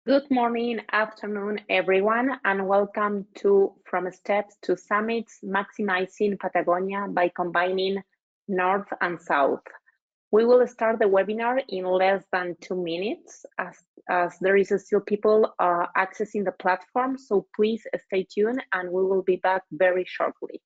Good morning, afternoon, everyone, and welcome to From Steps to Summits, Maximizing Patagonia by Combining North and South. We will start the webinar in less than 2 minutes as there is still people accessing the platform, so please stay tuned and we will be back very shortly.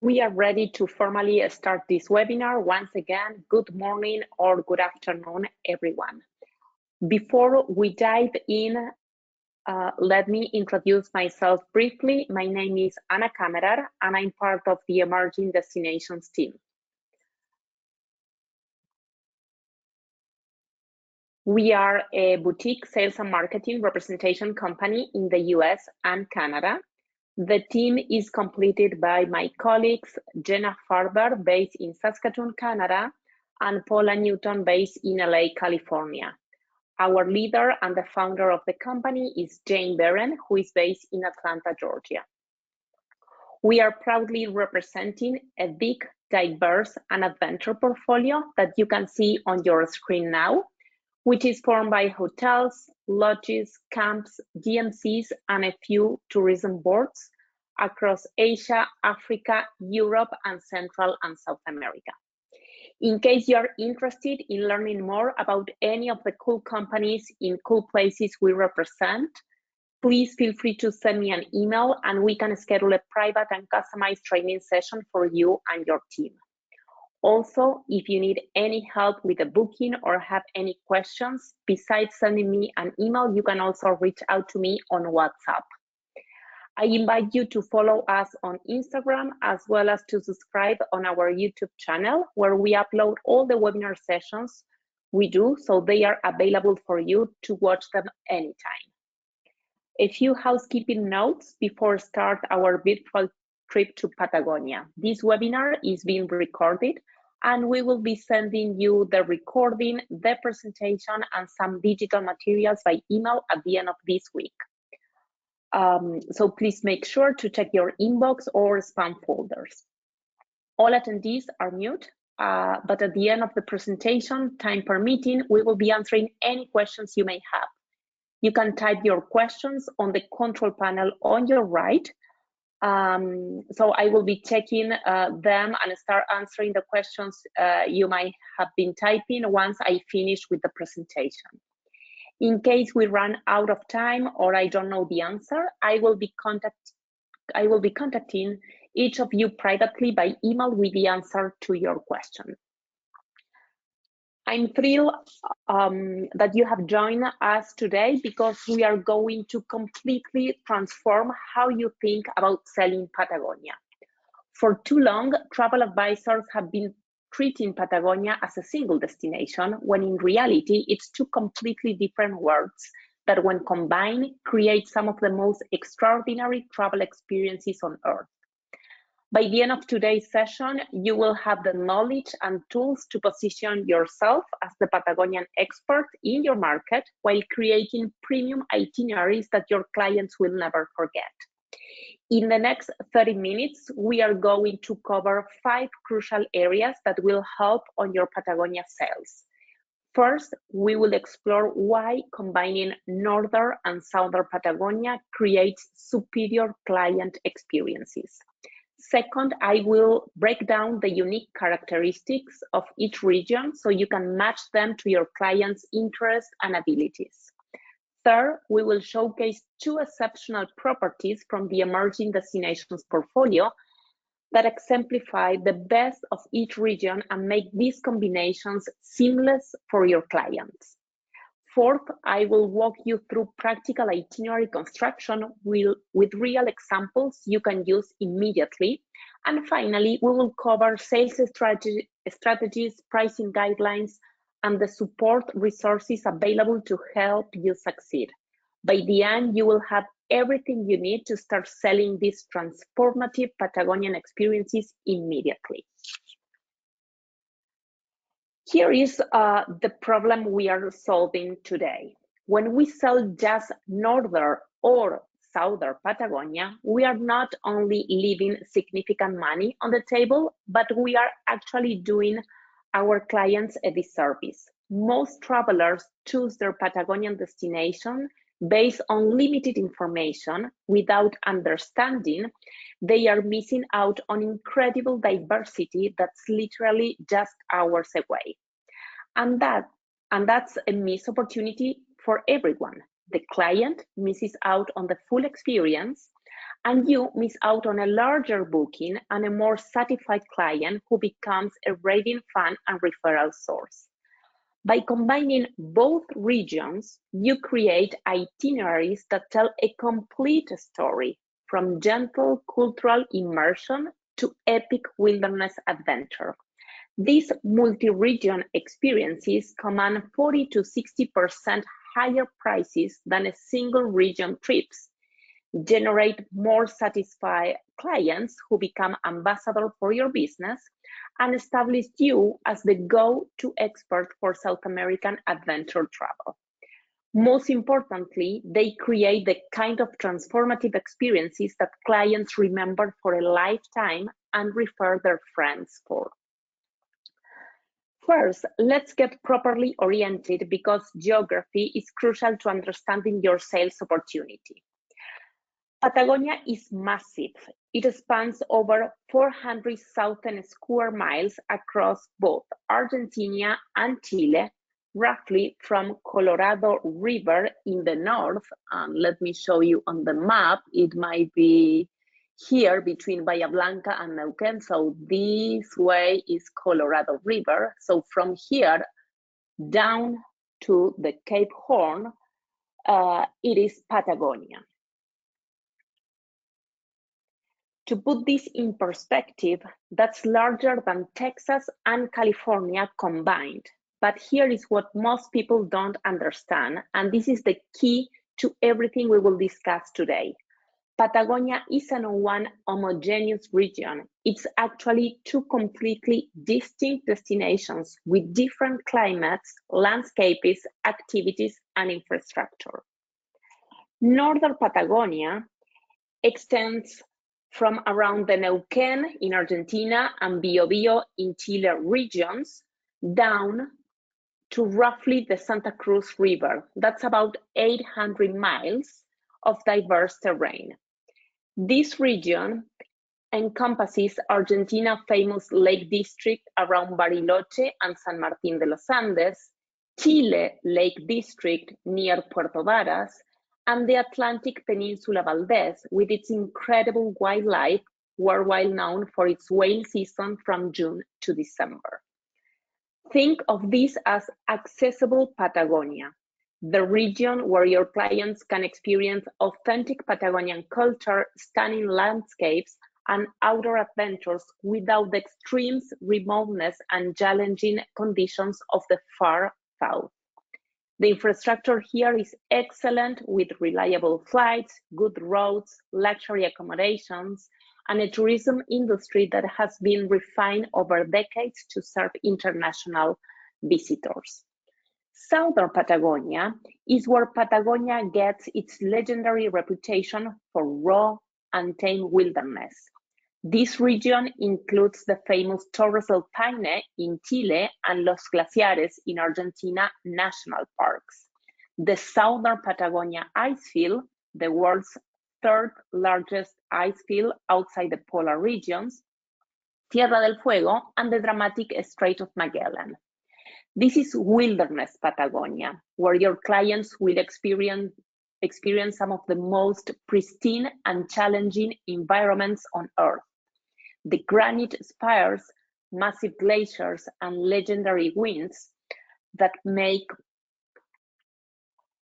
We are ready to formally start this webinar. Once again, good morning or good afternoon, everyone. Before we dive in, let me introduce myself briefly. My name is Ana Kammerer, and I'm part of the Emerging Destinations team. We are a boutique sales and marketing representation company in the US and Canada. The team is completed by my colleagues, Jenna Farber, based in Saskatoon, Canada, and Paula Newton, based in LA, California. Our leader and the founder of the company is Jane Barron, who is based in Atlanta, Georgia. We are proudly representing a big, diverse, and adventure portfolio that you can see on your screen now, which is formed by hotels, lodges, camps, DMCs, and a few tourism boards across Asia, Africa, Europe, and Central and South America. In case you're interested in learning more about any of the cool companies in cool places we represent, please feel free to send me an email and we can schedule a private and customized training session for you and your team. Also, if you need any help with the booking or have any questions, besides sending me an email, you can also reach out to me on WhatsApp. I invite you to follow us on Instagram as well as to subscribe on our YouTube channel where we upload all the webinar sessions we do, so they are available for you to watch them anytime. A few housekeeping notes before start our virtual trip to Patagonia. This webinar is being recorded and we will be sending you the recording, the presentation, and some digital materials by email at the end of this week. So please make sure to check your inbox or spam folders. All attendees are mute, but at the end of the presentation, time permitting, we will be answering any questions you may have. You can type your questions on the control panel on your right. So I will be checking them and start answering the questions you might have been typing once I finish with the presentation. In case we run out of time or I don't know the answer, I will be contacting each of you privately by email with the answer to your question. I'm thrilled that you have joined us today because we are going to completely transform how you think about selling Patagonia. For too long, travel advisors have been treating Patagonia as a single destination, when in reality, it's two completely different worlds that when combined, create some of the most extraordinary travel experiences on Earth. By the end of today's session, you will have the knowledge and tools to position yourself as the Patagonian expert in your market while creating premium itineraries that your clients will never forget. In the next 30 minutes, we are going to cover 5 crucial areas that will help on your Patagonia sales. First, we will explore why combining northern and southern Patagonia creates superior client experiences. Second, I will break down the unique characteristics of each region so you can match them to your client's interests and abilities. Third, we will showcase 2 exceptional properties from the Emerging Destinations portfolio that exemplify the best of each region and make these combinations seamless for your clients. Fourth, I will walk you through practical itinerary construction with real examples you can use immediately. And finally, we will cover sales strategies, pricing guidelines, and the support resources available to help you succeed. By the end, you will have everything you need to start selling these transformative Patagonian experiences immediately. Here is the problem we are solving today. When we sell just northern or southern Patagonia, we are not only leaving significant money on the table, but we are actually doing our clients a disservice. Most travelers choose their Patagonian destination based on limited information without understanding they are missing out on incredible diversity that's literally just hours away. And that's a missed opportunity for everyone. The client misses out on the full experience, and you miss out on a larger booking and a more satisfied client who becomes a raving fan and referral source. By combining both regions, you create itineraries that tell a complete story, from gentle cultural immersion to epic wilderness adventure. These multi-region experiences command 40 to 60% higher prices than a single region trips, generate more satisfied clients who become ambassadors for your business, and establish you as the go-to expert for South American adventure travel. Most importantly, they create the kind of transformative experiences that clients remember for a lifetime and refer their friends for. First, let's get properly oriented because geography is crucial to understanding your sales opportunity. Patagonia is massive. It spans over 400,000 square miles across both Argentina and Chile, roughly from Colorado River in the north. Let me show you on the map. It might be here between Bahía Blanca and Neuquén. So this way is Colorado River. So from here down to the Cape Horn, it is Patagonia. To put this in perspective, that's larger than Texas and California combined. But here is what most people don't understand, and this is the key to everything we will discuss today. Patagonia isn't one homogeneous region. It's actually two completely distinct destinations with different climates, landscapes, activities, and infrastructure. Northern Patagonia extends from around the Neuquén in Argentina and Biobío in Chile regions down to roughly the Santa Cruz River. That's about 800 miles of diverse terrain. This region encompasses Argentina's famous Lake District around Bariloche and San Martín de los Andes, Chile Lake District near Puerto Varas, and the Atlantic Peninsula Valdez with its incredible wildlife, worldwide known for its whale season from June to December. Think of this as accessible Patagonia, the region where your clients can experience authentic Patagonian culture, stunning landscapes, and outdoor adventures without the extremes, remoteness, and challenging conditions of the far south. The infrastructure here is excellent with reliable flights, good roads, luxury accommodations, and a tourism industry that has been refined over decades to serve international visitors. Southern Patagonia is where Patagonia gets its legendary reputation for raw, untamed wilderness. This region includes the famous Torres del Paine in Chile and Los Glaciares in Argentina national parks. The Southern Patagonia icefield, the world's third largest icefield outside the polar regions, Tierra del Fuego, and the dramatic Strait of Magellan. This is wilderness Patagonia, where your clients will experience some of the most pristine and challenging environments on Earth. The granite spires, massive glaciers, and legendary winds that make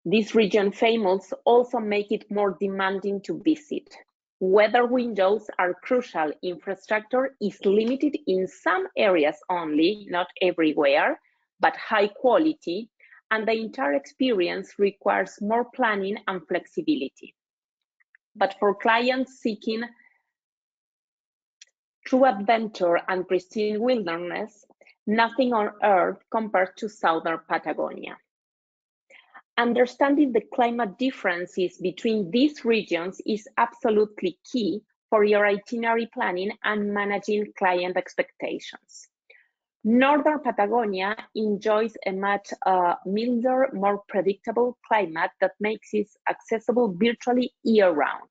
this region famous also make it more demanding to visit. Weather windows are crucial. Infrastructure is limited in some areas only, not everywhere, but high quality, and the entire experience requires more planning and flexibility. But for clients seeking true adventure and pristine wilderness, nothing on earth compares to southern Patagonia. Understanding the climate differences between these regions is absolutely key for your itinerary planning and managing client expectations. Northern Patagonia enjoys a much milder, more predictable climate that makes it accessible virtually year-round.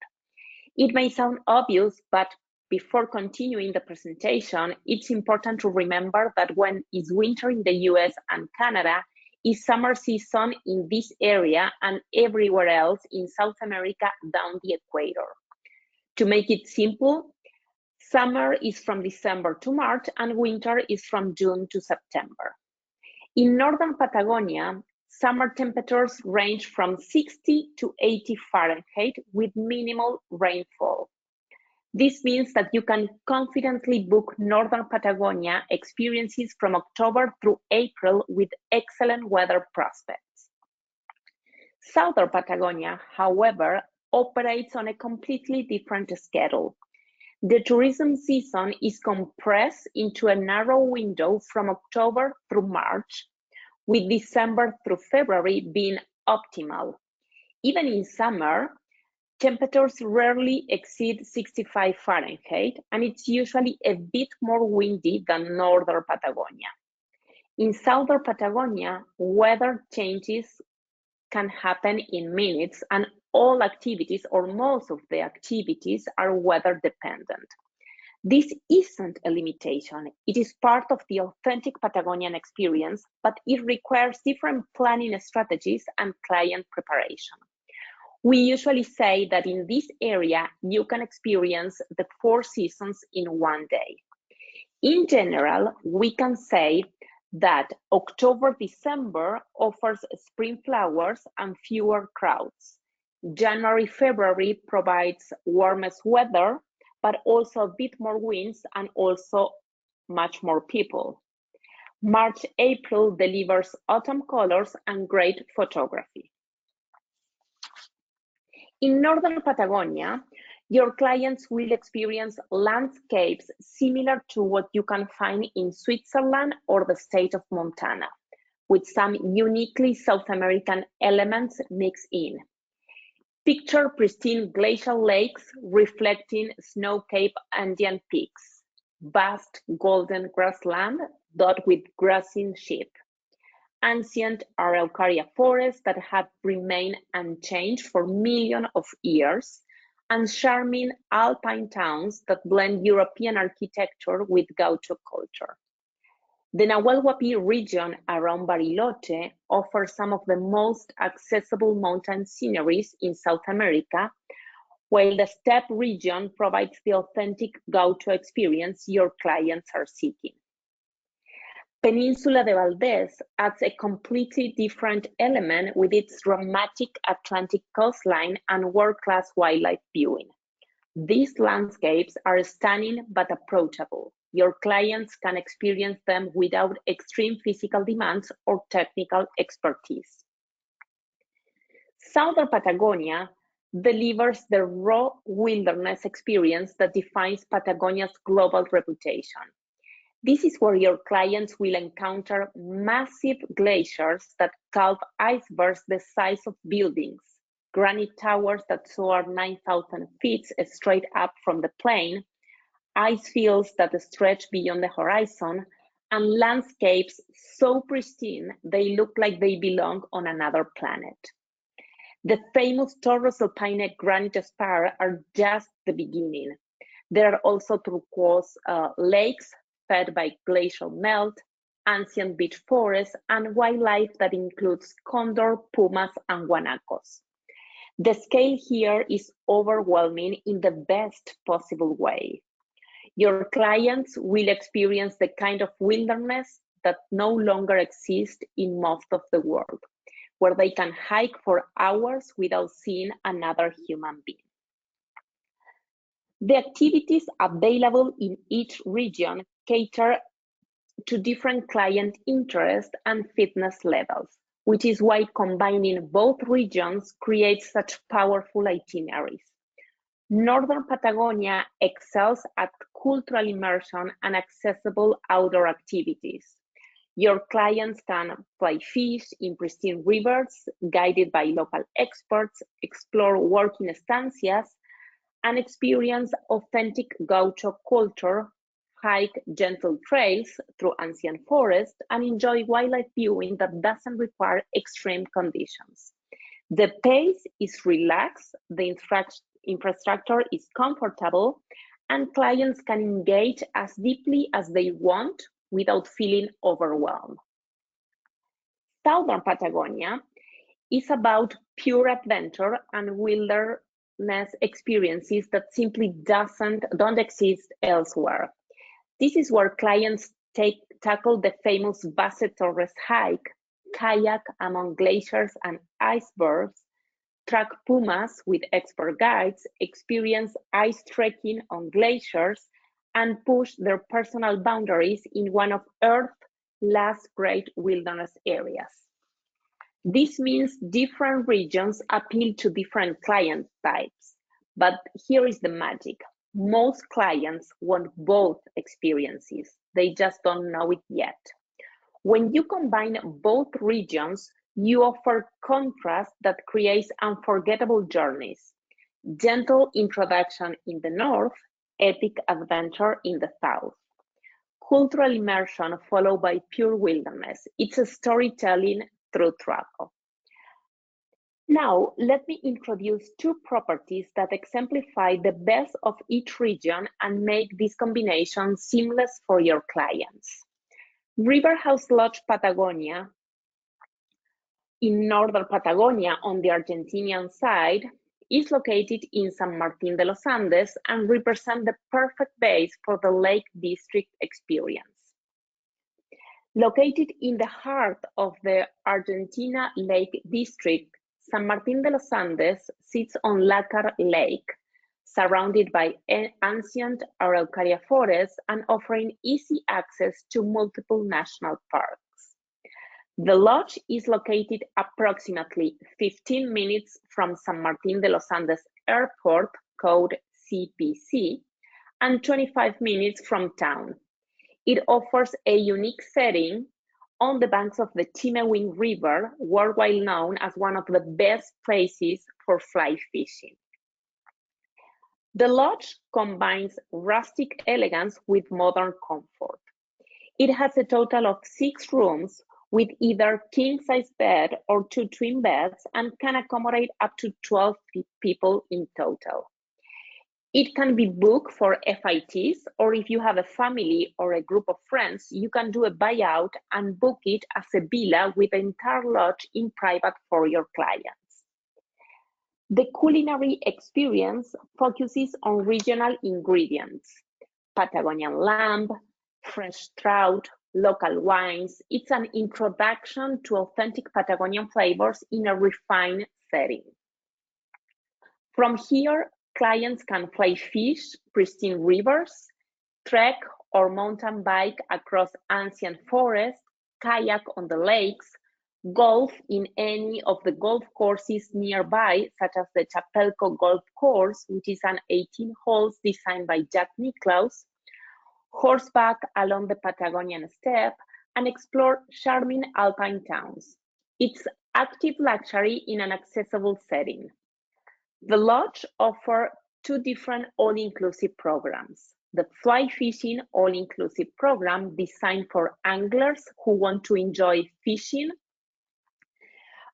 It may sound obvious, but before continuing the presentation, it's important to remember that when it's winter in the US and Canada, it's summer season in this area and everywhere else in South America down the equator. To make it simple, summer is from December to March and winter is from June to September. In northern Patagonia, summer temperatures range from 60 to 80 Fahrenheit with minimal rainfall. This means that you can confidently book northern Patagonia experiences from October through April with excellent weather prospects. Southern Patagonia, however, operates on a completely different schedule. The tourism season is compressed into a narrow window from October through March, with December through February being optimal. Even in summer, temperatures rarely exceed 65 Fahrenheit, and it's usually a bit more windy than northern Patagonia. In southern Patagonia, weather changes can happen in minutes, and all activities or most of the activities are weather dependent. This isn't a limitation. It is part of the authentic Patagonian experience, but it requires different planning strategies and client preparation. We usually say that in this area, you can experience the 4 seasons in one day. In general, we can say that October-December offers spring flowers and fewer crowds. January-February provides warmest weather, but also a bit more winds and also much more people. March-April delivers autumn colors and great photography. In northern Patagonia, your clients will experience landscapes similar to what you can find in Switzerland or the state of Montana, with some uniquely South American elements mixed in. Picture pristine glacial lakes reflecting snow-capped Andean peaks, vast golden grassland dotted with grazing sheep, ancient Araucaria forests that have remained unchanged for millions of years, and charming alpine towns that blend European architecture with gaucho culture. The Nahuel Huapi region around Bariloche offers some of the most accessible mountain sceneries in South America, while the steppe region provides the authentic gaucho experience your clients are seeking. Peninsula de Valdez adds a completely different element with its dramatic Atlantic coastline and world-class wildlife viewing. These landscapes are stunning but approachable. Your clients can experience them without extreme physical demands or technical expertise. Southern Patagonia delivers the raw wilderness experience that defines Patagonia's global reputation. This is where your clients will encounter massive glaciers that calve icebergs the size of buildings, granite towers that soar 9,000 feet straight up from the plain, ice fields that stretch beyond the horizon, and landscapes so pristine they look like they belong on another planet. The famous Torres del Paine granite spire are just the beginning. There are also turquoise lakes fed by glacial melt, ancient beech forests, and wildlife that includes condor, pumas, and guanacos. The scale here is overwhelming in the best possible way. Your clients will experience the kind of wilderness that no longer exists in most of the world, where they can hike for hours without seeing another human being. The activities available in each region cater to different client interests and fitness levels, which is why combining both regions creates such powerful itineraries. Northern Patagonia excels at cultural immersion and accessible outdoor activities. Your clients can fly fish in pristine rivers, guided by local experts, explore working estancias, and experience authentic gaucho culture, hike gentle trails through ancient forests, and enjoy wildlife viewing that doesn't require extreme conditions. The pace is relaxed, the infrastructure is comfortable, and clients can engage as deeply as they want without feeling overwhelmed. Southern Patagonia is about pure adventure and wilderness experiences that simply don't exist elsewhere. This is where clients tackle the famous Base Torres hike, kayak among glaciers and icebergs, track pumas with expert guides, experience ice trekking on glaciers, and push their personal boundaries in one of Earth's last great wilderness areas. This means different regions appeal to different client types, but here is the magic. Most clients want both experiences, they just don't know it yet. When you combine both regions, you offer contrast that creates unforgettable journeys. Gentle introduction in the north, epic adventure in the south. Cultural immersion followed by pure wilderness. It's a storytelling through travel. Now, let me introduce two properties that exemplify the best of each region and make this combination seamless for your clients. River House Lodge Patagonia in northern Patagonia on the Argentinian side is located in San Martin de los Andes and represents the perfect base for the Lake District experience. Located in the heart of the Argentina Lake District, San Martin de los Andes sits on Lácar Lake, surrounded by ancient Araucaria forests and offering easy access to multiple national parks. The lodge is located approximately 15 minutes from San Martin de los Andes Airport, code CPC, and 25 minutes from town. It offers a unique setting on the banks of the Chimewing River, worldwide known as one of the best places for fly fishing. The lodge combines rustic elegance with modern comfort. It has a total of 6 rooms with either king-size bed or 2 twin beds and can accommodate up to 12 people in total. It can be booked for FITs, or if you have a family or a group of friends, you can do a buyout and book it as a villa with the entire lodge in private for your clients. The culinary experience focuses on regional ingredients: Patagonian lamb, fresh trout, local wines. It's an introduction to authentic Patagonian flavors in a refined setting. From here, clients can fly fish, pristine rivers, trek or mountain bike across ancient forests, kayak on the lakes, golf in any of the golf courses nearby, such as the Chapelco Golf Course, which is an 18 holes designed by Jack Nicklaus, horseback along the Patagonian steppe, and explore charming alpine towns. It's active luxury in an accessible setting. The lodge offers 2 different all-inclusive programs. The fly fishing all-inclusive program designed for anglers who want to enjoy fishing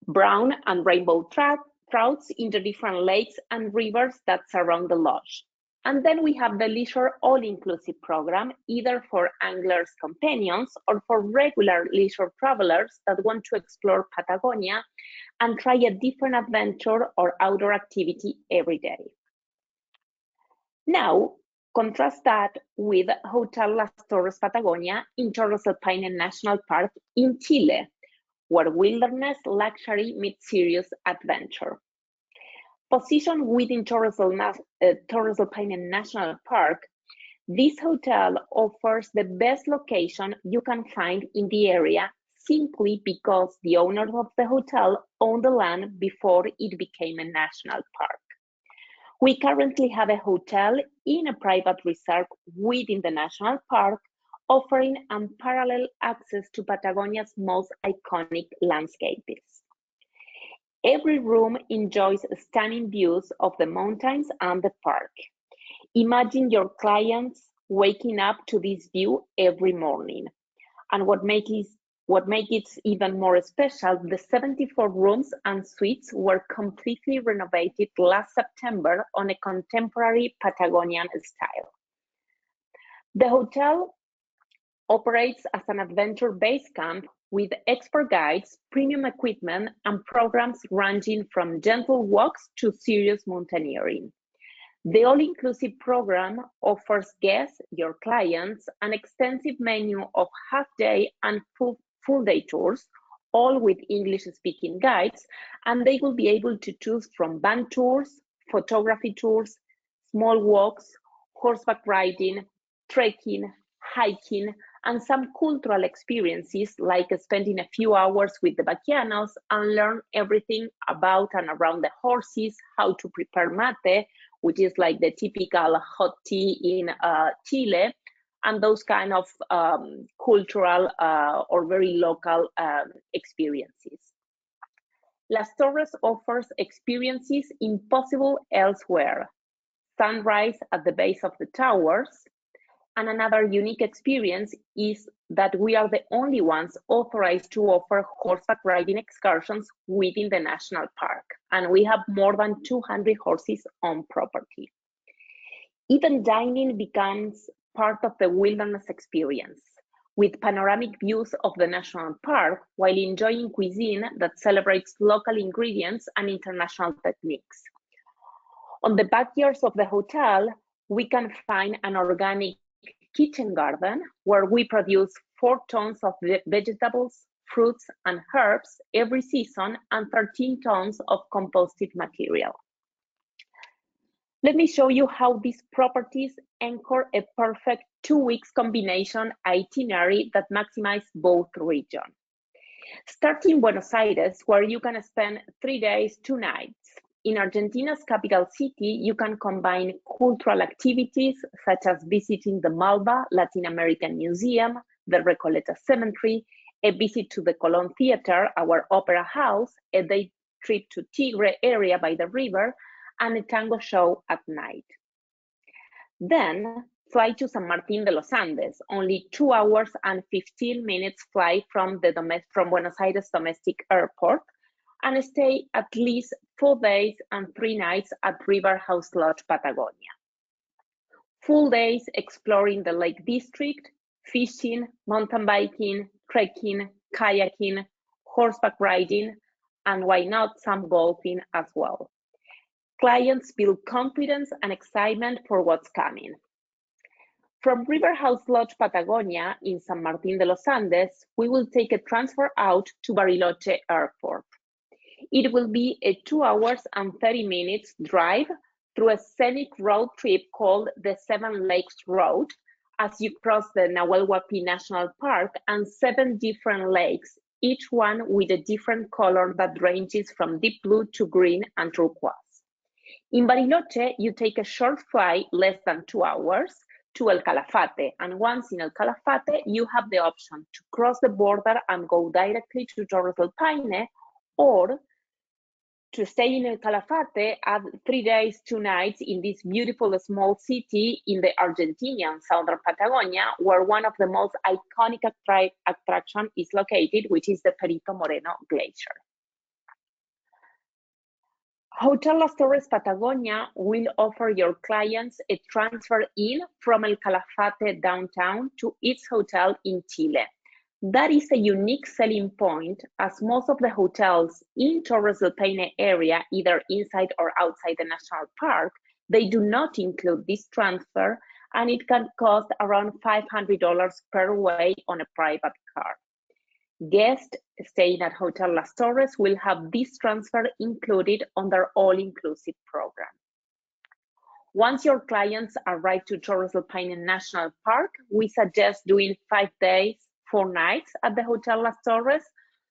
brown and rainbow trouts in the different lakes and rivers that surround the lodge. And then we have the leisure all-inclusive program, either for anglers companions or for regular leisure travelers that want to explore Patagonia and try a different adventure or outdoor activity every day. Now, Contrast that with Hotel Las Torres Patagonia in Torres del Paine National Park in Chile, where wilderness luxury meets serious adventure. Positioned within Torres del Paine National Park, this hotel offers the best location you can find in the area simply because the owners of the hotel owned the land before it became a national park. We currently have a hotel in a private reserve within the national park, offering unparalleled access to Patagonia's most iconic landscapes. Every room enjoys stunning views of the mountains and the park. Imagine your clients waking up to this view every morning. And what makes it even more special, the 74 rooms and suites were completely renovated last September on a contemporary Patagonian style. The hotel operates as an adventure base camp with expert guides, premium equipment, and programs ranging from gentle walks to serious mountaineering. The all-inclusive program offers guests, your clients, an extensive menu of half-day and full-day tours, all with English-speaking guides, and they will be able to choose from van tours, photography tours, small walks, horseback riding, trekking, hiking, and some cultural experiences like spending a few hours with the vaquianos and learn everything about and around the horses, how to prepare mate, which is like the typical hot tea in Chile, and those kind of cultural or very local experiences. Las Torres offers experiences impossible elsewhere. Sunrise at the base of the towers, and another unique experience is that we are the only ones authorized to offer horseback riding excursions within the national park, and we have more than 200 horses on property. Even dining becomes part of the wilderness experience, with panoramic views of the national park while enjoying cuisine that celebrates local ingredients and international techniques. On the backyards of the hotel, we can find an organic kitchen garden where we produce 4 tons of vegetables, fruits, and herbs every season and 13 tons of composted material. Let me show you how these properties anchor a perfect 2 weeks combination itinerary that maximizes both regions. Start in Buenos Aires, where you can spend 3 days, 2 nights. In Argentina's capital city, you can combine cultural activities such as visiting the Malva Latin American Museum, the Recoleta Cemetery, a visit to the Colón Theater, our opera house, a day trip to Tigre area by the river, and a tango show at night. Then fly to San Martín de los Andes, only 2 hours and 15 minutes flight from Buenos Aires domestic airport, and stay at least 4 days and 3 nights at River House Lodge, Patagonia. Full days exploring the Lake District, fishing, mountain biking, trekking, kayaking, horseback riding, and why not some golfing as well. Clients build confidence and excitement for what's coming. From River House Lodge, Patagonia in San Martín de los Andes, we will take a transfer out to Bariloche Airport. It will be a 2 hours and 30 minutes drive through a scenic road trip called the Seven Lakes Road as you cross the Nahuel Huapi National Park and 7 different lakes, each one with a different color that ranges from deep blue to green and turquoise. In Bariloche, you take a short flight, less than 2 hours, to El Calafate, and once in El Calafate, you have the option to cross the border and go directly to Torres del Paine, or to stay in El Calafate, add 3 days, 2 nights in this beautiful small city in the Argentinian southern Patagonia, where one of the most iconic attractions is located, which is the Perito Moreno Glacier. Hotel Las Torres Patagonia will offer your clients a transfer in from El Calafate downtown to its hotel in Chile. That is a unique selling point, as most of the hotels in Torres del Paine area, either inside or outside the national park, they do not include this transfer, and it can cost around $500 per way on a private car. Guests staying at Hotel Las Torres will have this transfer included on their all-inclusive program. Once your clients arrive to Torres del Paine National Park, we suggest doing 5 days, 4 nights at the Hotel Las Torres,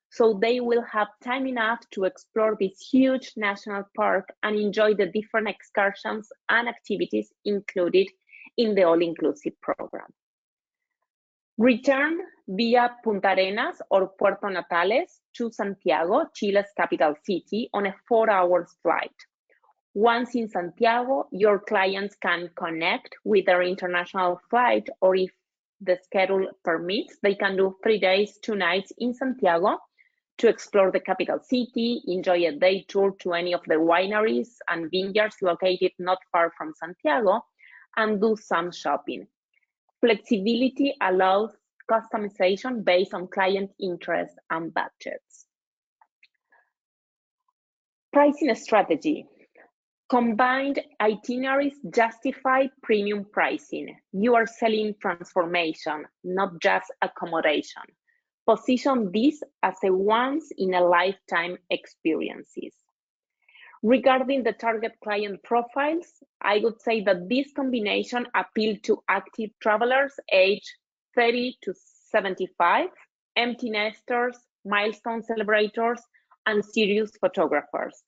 so they will have time enough to explore this huge national park and enjoy the different excursions and activities included in the all-inclusive program. Return via Punta Arenas or Puerto Natales to Santiago, Chile's capital city, on a 4-hour flight. Once in Santiago, your clients can connect with their international flight, or if the schedule permits, they can do 3 days, 2 nights in Santiago to explore the capital city, enjoy a day tour to any of the wineries and vineyards located not far from Santiago, and do some shopping. Flexibility allows customization based on client interest and budgets. Pricing strategy. Combined itineraries justify premium pricing. You are selling transformation, not just accommodation. Position this as a once-in-a-lifetime experiences. Regarding the target client profiles, I would say that this combination appeals to active travelers aged 30 to 75, empty nesters, milestone celebrators, and serious photographers.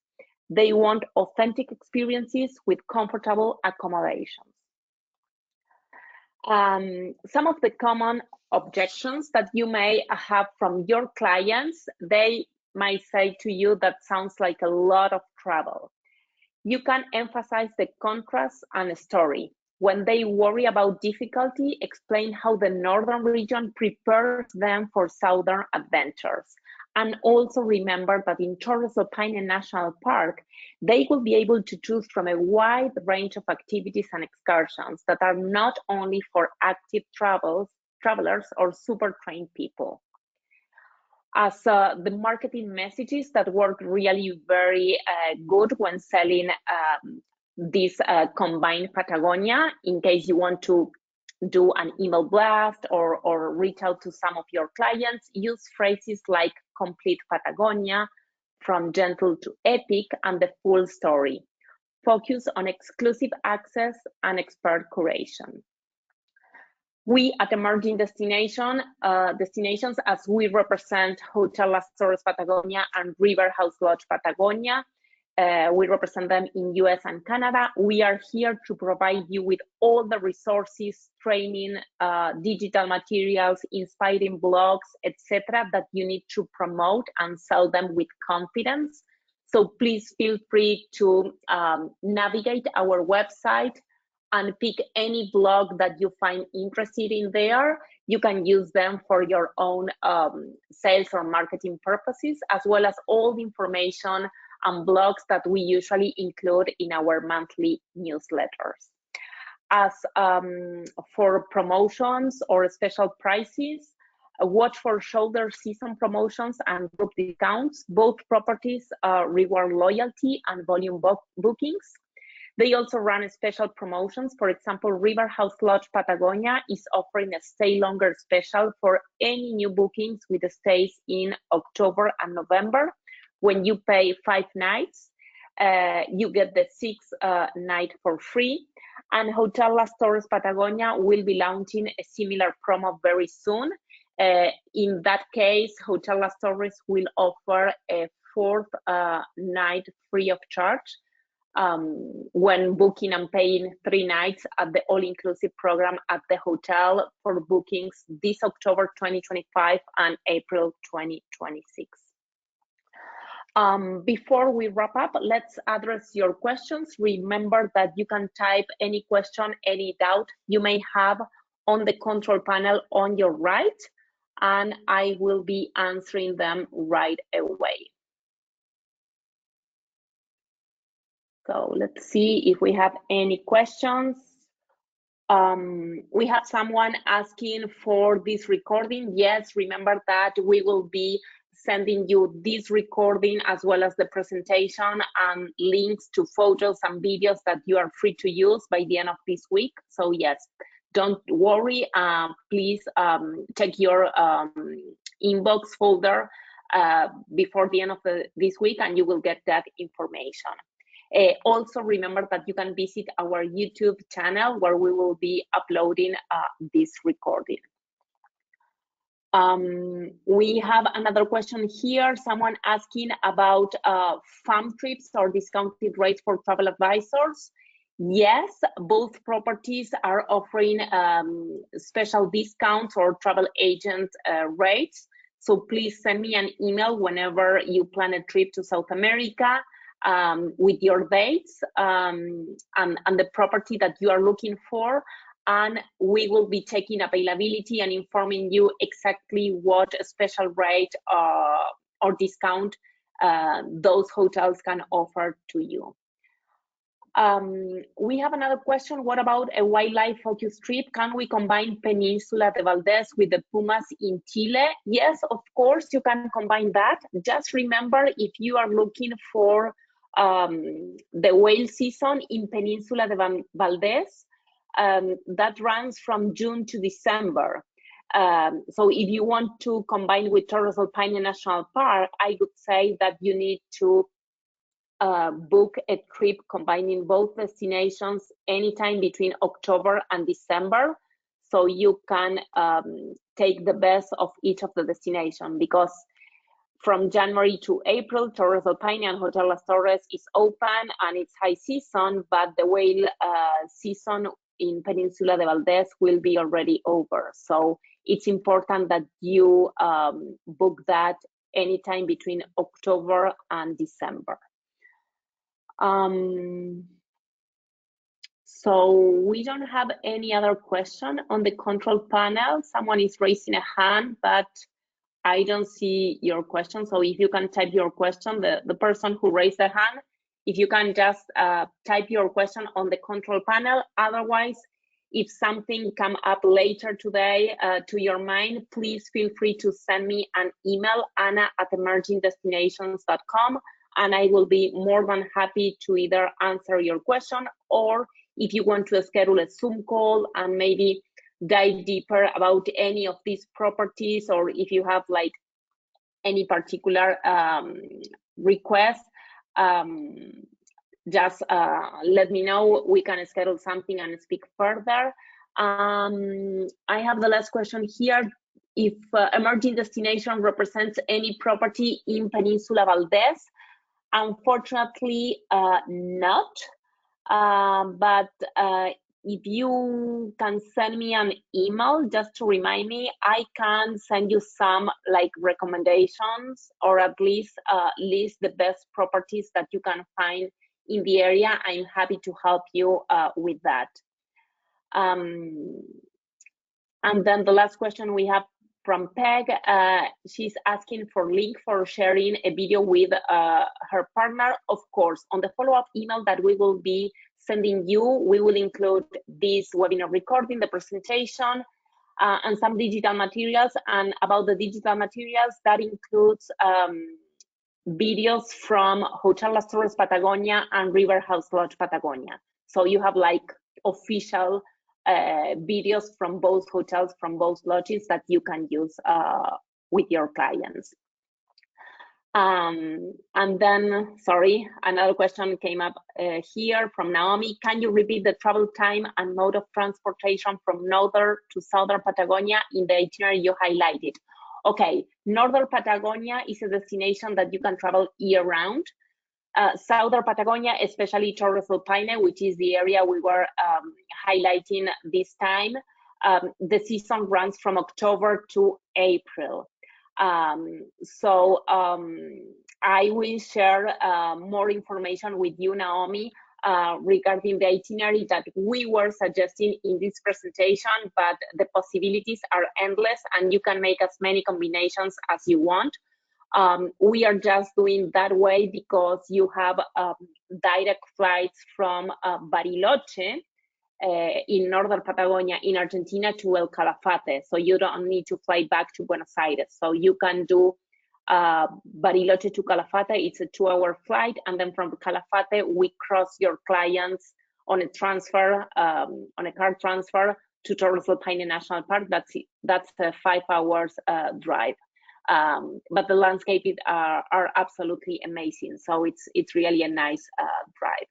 They want authentic experiences with comfortable accommodations. Some of the common objections that you may have from your clients, they might say to you that sounds like a lot of travel. You can emphasize the contrast and story. When they worry about difficulty, explain how the northern region prepares them for southern adventures. And also remember that in Torres del Paine National Park, they will be able to choose from a wide range of activities and excursions that are not only for active travelers or super trained people. As the marketing messages that work really very good when selling this combined Patagonia, in case you want to do an email blast or reach out to some of your clients, use phrases like complete Patagonia, from gentle to epic, and the full story. Focus on exclusive access and expert curation. We at Emerging Destinations, as we represent Hotel Las Torres Patagonia and River House Lodge Patagonia, we represent them in US and Canada. We are here to provide you with all the resources, training, digital materials, inspiring blogs, etc. that you need to promote and sell them with confidence. So please feel free to navigate our website and pick any blog that you find interested in there. You can use them for your own sales or marketing purposes, as well as all the information and blogs that we usually include in our monthly newsletters. As for promotions or special prices, watch for shoulder season promotions and group discounts. Both properties reward loyalty and volume bookings. They also run special promotions. For example, River House Lodge Patagonia is offering a stay longer special for any new bookings with stays in October and November. When you pay 5 nights, you get the 6th night for free. And Hotel Las Torres Patagonia will be launching a similar promo very soon. In that case, Hotel Las Torres will offer a 4th night free of charge when booking and paying 3 nights at the all-inclusive program at the hotel for bookings this October 2025 and April 2026. Before we wrap up, let's address your questions. Remember that you can type any question, any doubt you may have on the control panel on your right, and I will be answering them right away. So let's see if we have any questions. We have someone asking for this recording. Yes, remember that we will be sending you this recording as well as the presentation and links to photos and videos that you are free to use by the end of this week. So yes, don't worry, please check your inbox folder before the end of this week and you will get that information. Also remember that you can visit our YouTube channel where we will be uploading this recording. We have another question here, someone asking about farm trips or discounted rates for travel advisors. Yes, both properties are offering special discounts or travel agent rates. So please send me an email whenever you plan a trip to South America with your dates and the property that you are looking for. And we will be checking availability and informing you exactly what special rate or discount those hotels can offer to you. We have another question. What about a wildlife focused trip? Can we combine Peninsula de Valdez with the Pumas in Chile? Yes, of course, you can combine that. Just remember, if you are looking for the whale season in Peninsula de Valdez, that runs from June to December. So if you want to combine with Torres del Paine National Park, I would say that you need to book a trip combining both destinations anytime between October and December, so you can take the best of each of the destinations, because from January to April, Torres del Paine and Hotel Las Torres is open and it's high season, but the whale season in Peninsula de Valdez will be already over. So it's important that you book that anytime between October and December. So we don't have any other question on the control panel. Someone is raising a hand, but I don't see your question. So if you can type your question, the person who raised the hand, if you can just type your question on the control panel. Otherwise, if something come up later today to your mind, please feel free to send me an email, anna@emergingdestinations.com, and I will be more than happy to either answer your question, or if you want to schedule a Zoom call and maybe dive deeper about any of these properties, or if you have like any particular request, just let me know. We can schedule something and speak further. I have the last question here. If emerging destination represents any property in Peninsula Valdez, unfortunately not, but if you can send me an email just to remind me, I can send you some like recommendations, or at least list the best properties that you can find in the area. I'm happy to help you with that. And then the last question we have from Peg, she's asking for link for sharing a video with her partner. Of course, on the follow-up email that we will be sending you, we will include this webinar recording, the presentation, and some digital materials. And about the digital materials, that includes videos from Hotel Las Torres Patagonia and River House Lodge Patagonia. So you have like official videos from both hotels, from both lodges that you can use with your clients. And then, sorry, another question came up here from Naomi. Can you repeat the travel time and mode of transportation from northern to southern Patagonia in the itinerary you highlighted? Okay, northern Patagonia is a destination that you can travel year-round. Southern Patagonia, especially Torres del Paine, which is the area we were highlighting this time, the season runs from October to April. So I will share more information with you, Naomi, regarding the itinerary that we were suggesting in this presentation, but the possibilities are endless and you can make as many combinations as you want. We are just doing that way because you have direct flights from Bariloche in northern Patagonia in Argentina to El Calafate, so you don't need to fly back to Buenos Aires. So you can do Bariloche to Calafate, it's a 2-hour flight, and then from Calafate we cross your clients on a transfer, on a car transfer to Torres del Paine National Park. That's a 5 hours drive. But the landscapes are absolutely amazing. So it's really a nice drive.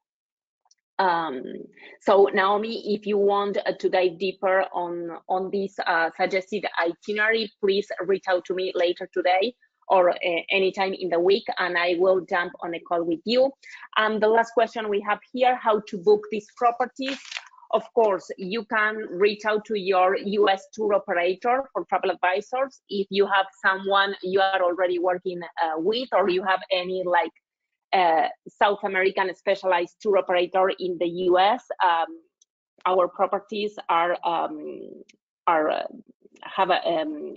So Naomi, if you want to dive deeper on this suggested itinerary, please reach out to me later today or anytime in the week, and I will jump on a call with you. And the last question we have here, how to book these properties. Of course, you can reach out to your US tour operator for travel advisors. If you have someone you are already working with, or you have any like South American specialized tour operator in the US, our properties have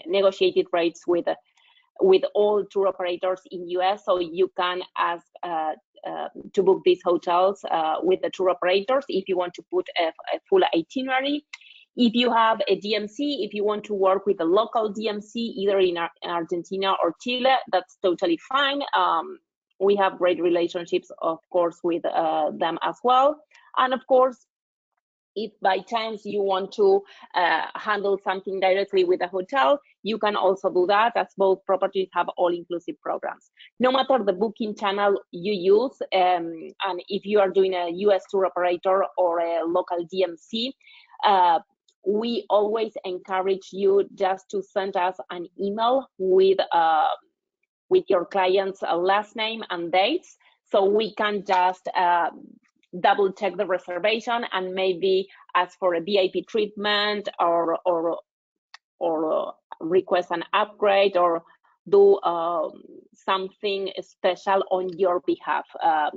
negotiated rates with all tour operators in US, so you can ask to book these hotels with the tour operators if you want to put a full itinerary. If you have a DMC, if you want to work with a local DMC, either in Argentina or Chile, that's totally fine. We have great relationships, of course, with them as well. And of course, if by chance you want to handle something directly with a hotel, you can also do that, as both properties have all-inclusive programs. No matter the booking channel you use, and if you are doing a US tour operator or a local DMC, we always encourage you just to send us an email with your client's last name and dates, so we can just double check the reservation and maybe ask for a VIP treatment or request an upgrade or do something special on your behalf.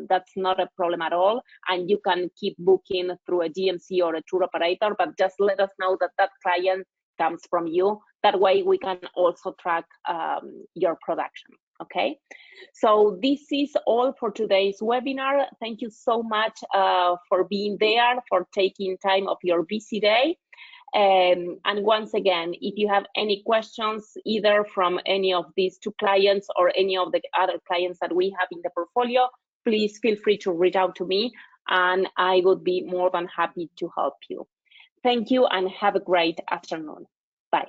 That's not a problem at all, and you can keep booking through a DMC or a tour operator, but just let us know that that client comes from you. That way we can also track your production. Okay, so this is all for today's webinar. Thank you so much for being there, for taking time of your busy day. And once again, if you have any questions, either from any of these 2 clients or any of the other clients that we have in the portfolio, please feel free to reach out to me, and I would be more than happy to help you. Thank you and have a great afternoon. Bye.